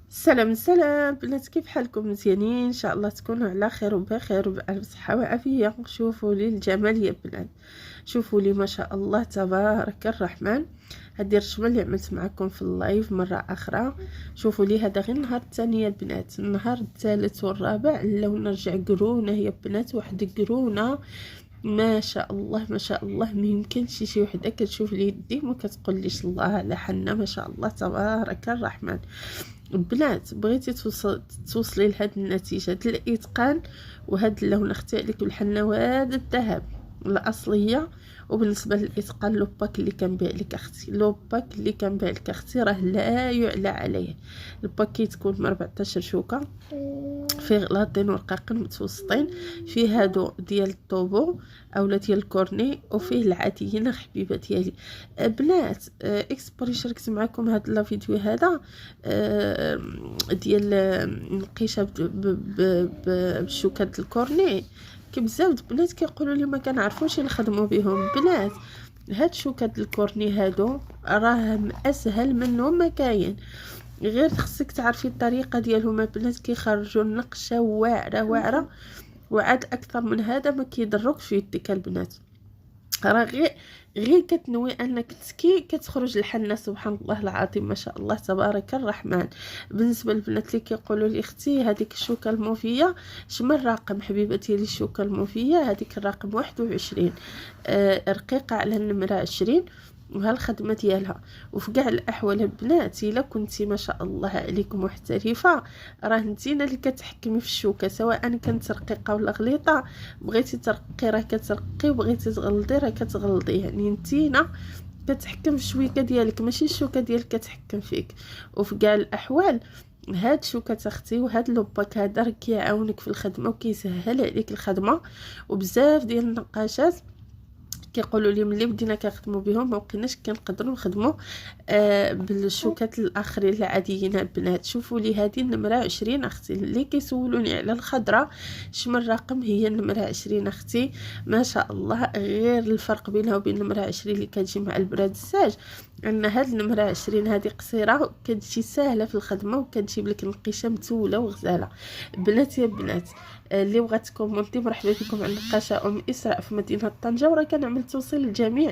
سلام سلام بنات، كيف حالكم؟ مزيانين ان شاء الله تكونوا على خير وبخير وبألف صحة وعافية. شوفوا لي الجمال يا بنات، شوفوا لي ما شاء الله تبارك الرحمن. هذه الرشمه اللي عملت معكم في اللايف مره اخرى. شوفوا لي هذا غير النهار الثاني يا البنات، النهار الثالث والرابع لو نرجع قرونه يا بنات، واحد قرونه ما شاء الله ما شاء الله. ما يمكنش شي وحده كتشوف لي يدي ما كتقوليش الله على حنا ما شاء الله تبارك الرحمن. بنات بغيتي توصلي لهاد النتيجه د الاتقان وهاد اللون اختي عليك الحنه وهذا الذهب الاصليه. وبالنسبه للاتقان لوباك اللي كنبيع لك اختي، لوباك اللي كنبيع لك اختي راه لا يعلى عليه. الباك كيتكون من 14 شوكه، فيه غلاطين ورقاقين متوسطين، فيه هادو ديال الطوبو اولا ديال الكورني، وفيه العاديين حبيبه ديالي. بنات اكسبري شاركت معكم هاد لا فيديو هذا ديال نقيشه بالشوكات الكورني. كي بزاف د البنات كيقولوا لي ما كنعرفوش نخدموا بهم. بنات هاد شوكات الكورني هادو راه اسهل منهم ما كاين، غير خصك تعرفي الطريقه ديالهم. البنات كيخرجوا النقشه واعره واعره، وعاد اكثر من هذا ما كيضروك في يدك البنات. راه غير كتنوي انك تسكي كتخرج الحنه سبحان الله العظيم ما شاء الله تبارك الرحمن. بالنسبه للبنات اللي كيقولوا لي اختي هذيك الشوكه الموفيه شمن الرقم حبيبه ديالي، الشوكه الموفيه هذيك الرقم 21 رقيقه على النمره 20 وهالخدمه ديالها. وفي كاع الاحوال البنات الا كنتي ما شاء الله عليكم محترفه، راه نتينا اللي كتحكمي في الشوكه سواء كانت رقيقه ولا غليظه. بغيتي ترقي راه كترقي، وبغيتي تغلظي راه كتغلظي، يعني نتينا كتحكم في الشويكه ديالك ماشي الشوكه ديالك كتحكم فيك. وفي كاع الاحوال هاد شوكه اختي وهاد لوباك هذا راه كيعاونك في الخدمه وكيسهل عليك الخدمه. وبزاف ديال النقاشات كيقولوا لي ملي بدينا كنخدموا بهم ما بقيناش كنقدروا نخدموا بالشوكات الاخرين العاديين. البنات شوفوا لي هذه النمره 20 اختي، اللي كيسولوني على الخضراء شمن الرقم هي النمره 20 اختي ما شاء الله. غير الفرق بينها وبين النمره 20 اللي كتجي مع البراد الساج ان هاد النمره 20 هذه قصيره كتجي سهله في الخدمه وكتجيب لك النقيشه متوله وغزاله. بنات يا بنات اللي بغات كومونتي مرحبا بكم على نقاشه ام اسراء في مدينه طنجه، وراه كنعمل توصيل للجميع.